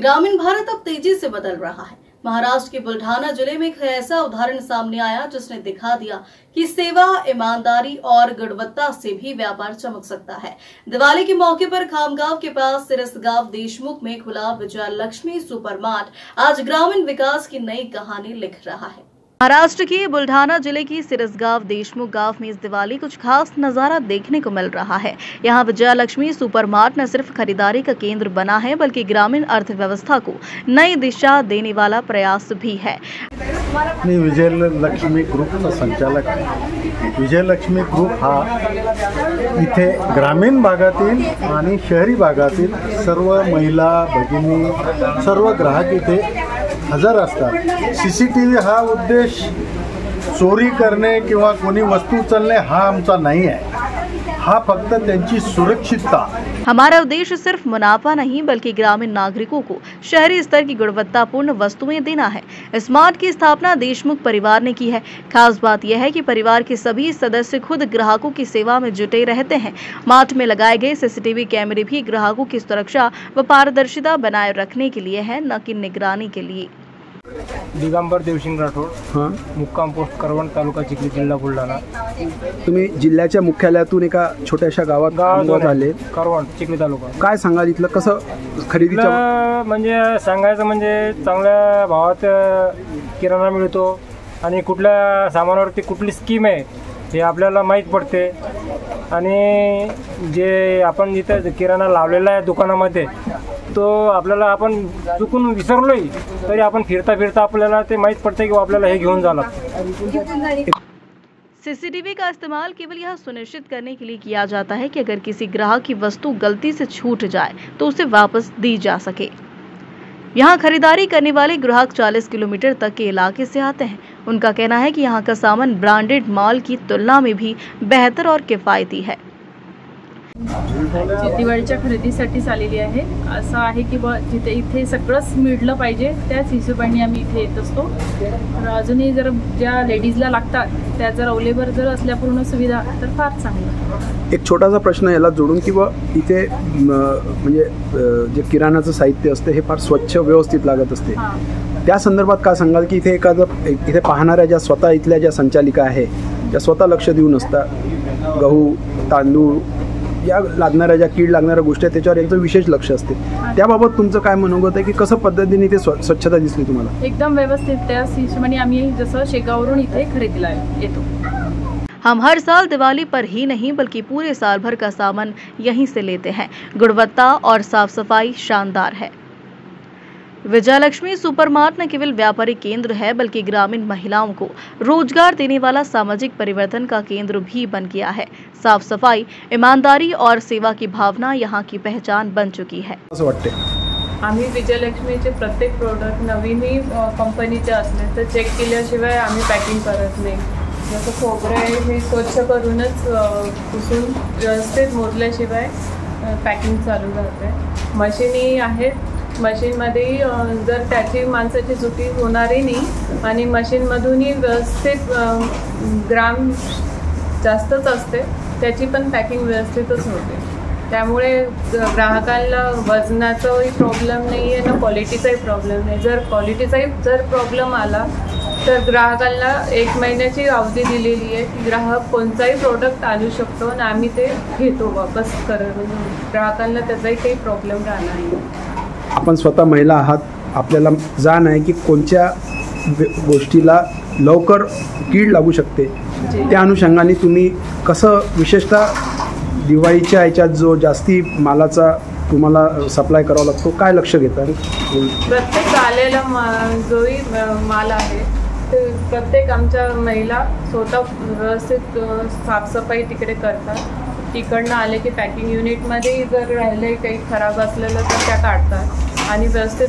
ग्रामीण भारत अब तेजी से बदल रहा है। महाराष्ट्र के बुल्ढाना जिले में एक ऐसा उदाहरण सामने आया जिसने दिखा दिया कि सेवा, ईमानदारी और गुणवत्ता से भी व्यापार चमक सकता है। दिवाली के मौके पर खामगांव के पास सिरसगांव देशमुख में खुला विजयलक्ष्मी सुपरमार्ट आज ग्रामीण विकास की नई कहानी लिख रहा है। महाराष्ट्र के बुल्ढाना जिले की सिरसगांव देशमुख गांव में इस दिवाली कुछ खास नजारा देखने को मिल रहा है। यहाँ विजयलक्ष्मी सुपरमार्ट न सिर्फ खरीदारी का केंद्र बना है बल्कि ग्रामीण अर्थव्यवस्था को नई दिशा देने वाला प्रयास भी है। मी विजयलक्ष्मी ग्रुपचा संचालक आहे। विजयलक्ष्मी ग्रुप हा इथे ग्रामीण भागातील आणि शहरी भागातील सर्व महिला भगिनी सर्व ग्राहक इथे हजर असतात। CCTV हा उद्देश चोरी करणे किंवा कोणी वस्तू उचलणे हा आमचा नहीं है, हा फक्त त्यांची सुरक्षितता। हमारा उद्देश्य सिर्फ मुनाफा नहीं बल्कि ग्रामीण नागरिकों को शहरी स्तर की गुणवत्तापूर्ण वस्तुएं देना है। इस मार्ट की स्थापना देशमुख परिवार ने की है। खास बात यह है कि परिवार के सभी सदस्य खुद ग्राहकों की सेवा में जुटे रहते हैं। मार्ट में लगाए गए CCTV कैमरे भी ग्राहकों की सुरक्षा व पारदर्शिता बनाए रखने के लिए है, न कि निगरानी के लिए। दिगंबर देवसिंग राठोड, मुक्काम पोस्ट करवण, तालुका चिखली, जिल्हा बुलढाणा। तुम्ही जिल्ह्याच्या मुख्यालयातून एका छोट्याशा गावात आले, करवण, चिखली तालुका। काय सांगाल इथलं कसं खरेदीचं? म्हणजे सांगायचं म्हणजे चांगल्या भावात किराणा मिळतो आणि कुठल्या सामानावरती कुठली स्कीम आहे हे आपल्याला माहीत पडते। आणि जे आपण जिथे किराणा लावलेला आहे दुकानामध्ये तो आपल्याला आपण चुकून विसरलोय तरी आपण फिरता फिरता आपल्याला ते माहीत पड़ते कि आपल्याला हे घेऊन जाना। CCTV का इस्तेमाल केवल यह सुनिश्चित करने के लिए किया जाता है कि अगर किसी ग्राहक की वस्तु गलती से छूट जाए तो उसे वापस दी जा सके। यहाँ खरीदारी करने वाले ग्राहक 40 किलोमीटर तक के इलाके से आते हैं। उनका कहना है कि यहाँ का सामान ब्रांडेड माल की तुलना में भी बेहतर और किफायती है। दिवाळीच्या खरेदीसाठीच आलेली आहे। असं आहे की जिथे इथे सगळंच मिळलं पाहिजे त्याच हिशोबाने आम्ही इथे येत असतो। तर अजूनही जर ज्या लेडीजला लागतात त्या जर अवेलेबल जर असल्या पूर्ण सुविधा तर फार चांगलं। एक छोटासा प्रश्न याला जोडून की इथे म्हणजे जे किराणाचं साहित्य असते हे फार स्वच्छ व्यवस्थित लागत असते, त्या संदर्भात काय सांगाल की इथे इथे पाहणाऱ्या ज्या स्वतः इथल्या ज्या संचालिका आहे त्या स्वतः लक्ष देऊन असतात, गहू, तांदूळ या लागणाऱ्या ज्या कीड लागणाऱ्या गोष्टी आहेत त्याच्यावर यांचं विशेष लक्ष असते, त्याबाबत तुमचं काय मनोगत आहे की कसं पद्धतीने इथे स्वच्छता दिसली तुम्हाला? एकदम व्यवस्थित, त्या हिशोबाने आम्ही जसं शेगावरून इथे खरेदीला येतो। हम हर साल दिवाली पर ही नहीं बल्कि पूरे साल भर का सामान यहीं से लेते हैं। गुणवत्ता और साफ सफाई शानदार है। विजयलक्ष्मी सुपरमार्ट न केवल व्यापारिक केंद्र है बल्कि ग्रामीण महिलाओं को रोजगार देने वाला सामाजिक परिवर्तन का केंद्र भी बन गया है। साफ सफाई, ईमानदारी और सेवा की भावना यहाँ की पहचान बन चुकी है। असं वाटते आम्ही विजयलक्ष्मीचे प्रत्येक प्रोडक्ट नवीनही कंपनीचे असले तर चेक केल्याशिवाय आम्ही पॅकिंग करत नाही। जसं खोबरं आहे हे स्वच्छ करूनच पुसून व्यवस्थित मोजल्याशिवाय पॅकिंग चालू राहते। मशीनही आहेत, मशीनमध्ये जर त्याची माणसाची चुकी होणारही नाही आणि मशीनमधूनही व्यवस्थित ग्राम जास्तच असते, त्याची पण पॅकिंग व्यवस्थितच होते। त्यामुळे ग्राहकांना वजनाचाही प्रॉब्लेम नाही आहे ना क्वालिटीचाही प्रॉब्लेम नाही। जर क्वालिटीचाही जर प्रॉब्लेम आला तर ग्राहकांना 1 महिन्याची अवधी दिलेली आहे की ग्राहक कोणताही प्रोडक्ट आणू शकतो आणि आम्ही ते घेतो वापस ग्राहकांना त्याचाही काही प्रॉब्लेम राहणार नाही। आपण स्वतः महिला आहात, आपल्याला जाण आहे की कोणत्या गोष्टीला लवकर कीड लागू शकते, त्या अनुषंगाने तुम्ही कसं विशेषतः दिवाळीच्या ह्याच्यात जो जास्ती मालाचा तुम्हाला सप्लाय करावा लागतो काय लक्ष घेता? प्रत्येक आलेला जोही माल आहे ते प्रत्येक आमच्या महिला स्वतः व्यवस्थित साफसफाई तिकडे करतात। तिकडनं आले की पॅकिंग युनिटमध्ये जर राहिले काही खराब असलेलं तर त्या काढतात आणि व्यवस्थित